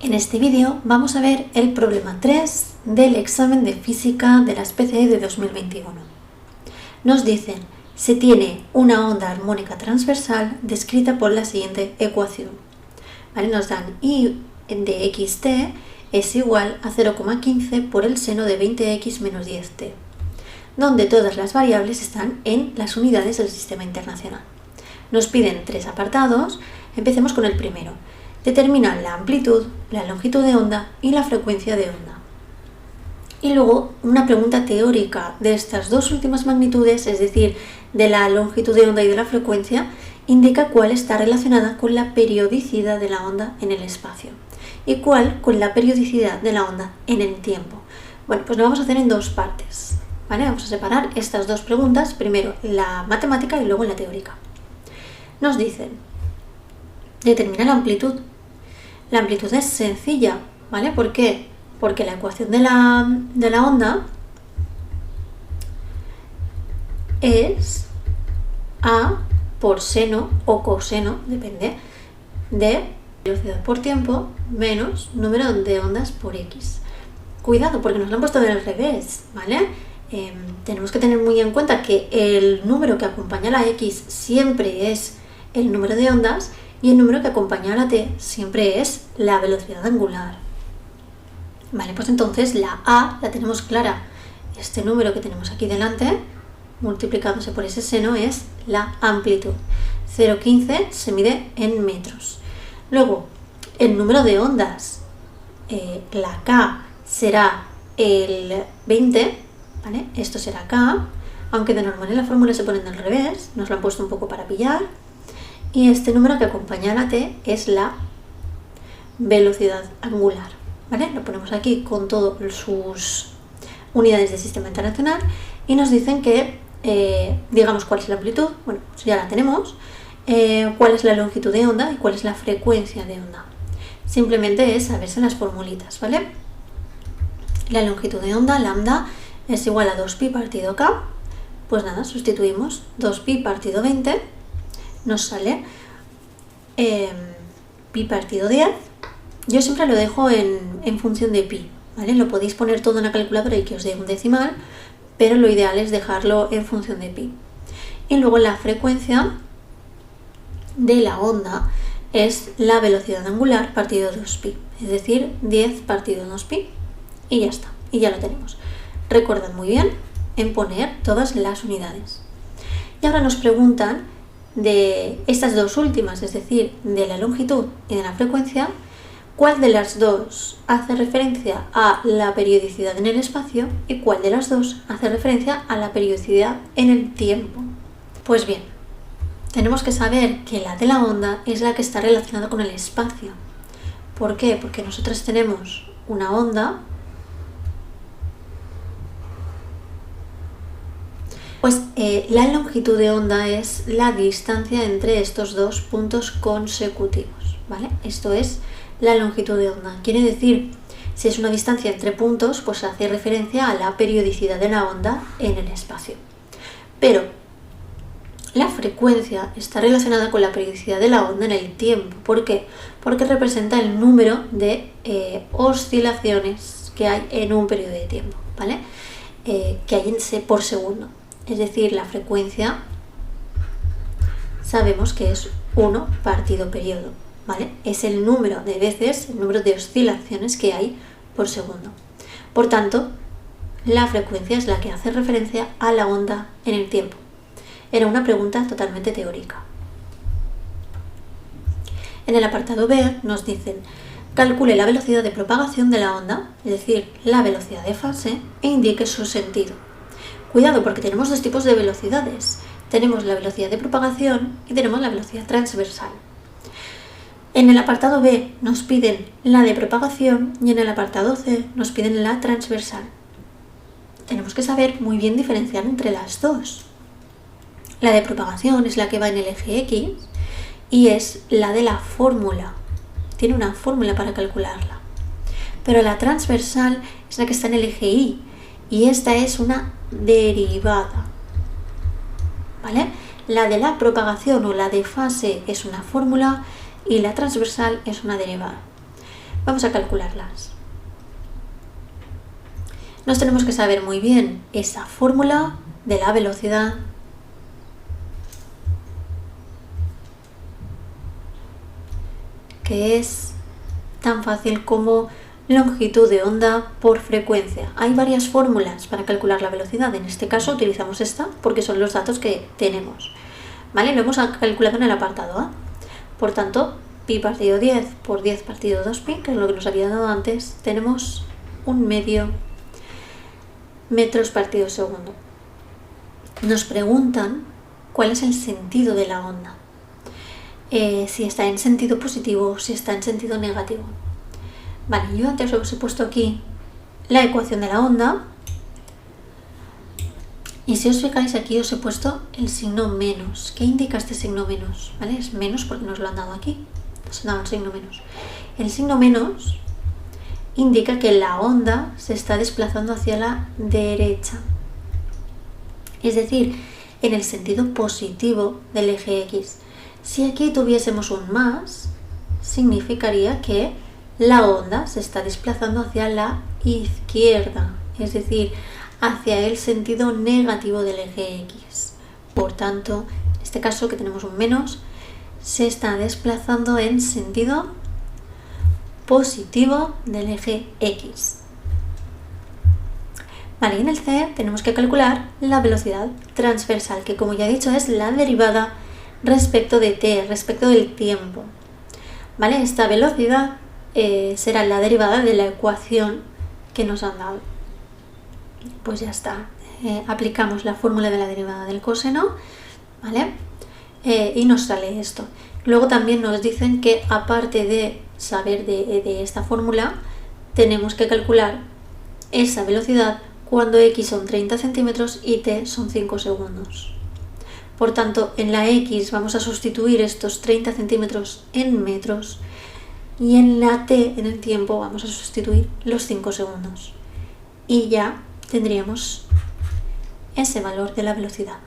En este vídeo vamos a ver el problema 3 del examen de física de las PCE de 2021. Nos dicen, se tiene una onda armónica transversal descrita por la siguiente ecuación. ¿Vale? Nos dan I de xt es igual a 0,15 por el seno de 20x menos 10t, donde todas las variables están en las unidades del sistema internacional. Nos piden 3 apartados. Empecemos con el primero. Determina la amplitud, la longitud de onda y la frecuencia de onda. Y luego una pregunta teórica de estas dos últimas magnitudes, es decir, de la longitud de onda y de la frecuencia, indica cuál está relacionada con la periodicidad de la onda en el espacio y cuál con la periodicidad de la onda en el tiempo. Bueno, pues lo vamos a hacer en dos partes, ¿vale? Vamos a separar estas dos preguntas, primero la matemática y luego la teórica. Nos dicen, determina la amplitud. La amplitud es sencilla, ¿vale? ¿Por qué? Porque la ecuación de la onda es A por seno o coseno, depende, de velocidad por tiempo menos número de ondas por x. Cuidado, porque nos lo han puesto del revés, ¿vale? Tenemos que tener muy en cuenta que el número que acompaña a la x siempre es el número de ondas y el número que acompaña a la t siempre es la velocidad angular. Vale, pues entonces la A la tenemos clara. Este número que tenemos aquí delante, multiplicándose por ese seno, es la amplitud. 0,15 se mide en metros. Luego, el número de ondas, la K será el 20, ¿vale? Esto será K, aunque de normal en la fórmula se ponen al revés, nos lo han puesto un poco para pillar. Y este número que acompaña a la t es la velocidad angular, ¿vale? Lo ponemos aquí con todas sus unidades del sistema internacional y nos dicen que, digamos cuál es la amplitud, bueno, pues ya la tenemos, cuál es la longitud de onda y cuál es la frecuencia de onda. Simplemente es saberse las formulitas, ¿vale? La longitud de onda, lambda, es igual a 2pi partido k, pues nada, sustituimos 2pi partido 20, nos sale pi partido 10. Yo siempre lo dejo en función de pi, ¿vale? Lo podéis poner todo en la calculadora y que os dé un decimal, pero lo ideal es dejarlo en función de pi. Y luego la frecuencia de la onda es la velocidad angular partido 2pi, es decir, 10 partido 2pi, y ya está, y ya lo tenemos. Recordad muy bien en poner todas las unidades. Y ahora nos preguntan de estas dos últimas, es decir, de la longitud y de la frecuencia, cuál de las dos hace referencia a la periodicidad en el espacio y cuál de las dos hace referencia a la periodicidad en el tiempo. Pues bien, tenemos que saber que la de la onda es la que está relacionada con el espacio. ¿Por qué? Porque nosotros tenemos una onda, pues la longitud de onda es la distancia entre estos dos puntos consecutivos, ¿vale? Esto es la longitud de onda. Quiere decir, si es una distancia entre puntos, pues hace referencia a la periodicidad de la onda en el espacio. Pero la frecuencia está relacionada con la periodicidad de la onda en el tiempo. ¿Por qué? Porque representa el número de oscilaciones que hay en un periodo de tiempo, ¿vale? Que hay por segundo. Es decir, la frecuencia sabemos que es 1 partido periodo, ¿vale? Es el número de veces, el número de oscilaciones que hay por segundo. Por tanto, la frecuencia es la que hace referencia a la onda en el tiempo. Era una pregunta totalmente teórica. En el apartado B nos dicen, calcule la velocidad de propagación de la onda, es decir, la velocidad de fase, e indique su sentido. Cuidado, porque tenemos dos tipos de velocidades. Tenemos la velocidad de propagación y tenemos la velocidad transversal. En el apartado B nos piden la de propagación y en el apartado C nos piden la transversal. Tenemos que saber muy bien diferenciar entre las dos. La de propagación es la que va en el eje X y es la de la fórmula. Tiene una fórmula para calcularla. Pero la transversal es la que está en el eje Y y esta es una derivada, ¿vale? La de la propagación o la de fase es una fórmula y la transversal es una derivada. Vamos a calcularlas. Nos tenemos que saber muy bien esa fórmula de la velocidad, que es tan fácil como longitud de onda por frecuencia. Hay varias fórmulas para calcular la velocidad. En este caso utilizamos esta porque son los datos que tenemos. ¿Vale? Lo hemos calculado en el apartado A. Por tanto, pi partido 10 por 10 partido 2pi, que es lo que nos había dado antes, tenemos 1/2 metros partido segundo. Nos preguntan cuál es el sentido de la onda. Si está en sentido positivo o si está en sentido negativo. Vale, yo antes os he puesto aquí la ecuación de la onda. Y si os fijáis aquí os he puesto el signo menos. ¿Qué indica este signo menos? ¿Vale? Es menos porque nos lo han dado aquí. Nos han dado un signo menos. El signo menos indica que la onda se está desplazando hacia la derecha. Es decir, en el sentido positivo del eje X. Si aquí tuviésemos un más, significaría que la onda se está desplazando hacia la izquierda. Es decir, hacia el sentido negativo del eje X. Por tanto, en este caso que tenemos un menos, se está desplazando en sentido positivo del eje X. Vale, en el C tenemos que calcular la velocidad transversal, que como ya he dicho es la derivada respecto de t, respecto del tiempo. Vale, esta velocidad será la derivada de la ecuación que nos han dado. Pues ya está, aplicamos la fórmula de la derivada del coseno, ¿vale? Y nos sale esto. Luego también nos dicen que aparte de saber de esta fórmula, tenemos que calcular esa velocidad cuando x son 30 centímetros y t son 5 segundos. Por tanto, en la x vamos a sustituir estos 30 centímetros en metros y en la t, en el tiempo, vamos a sustituir los 5 segundos. Y ya tendríamos ese valor de la velocidad.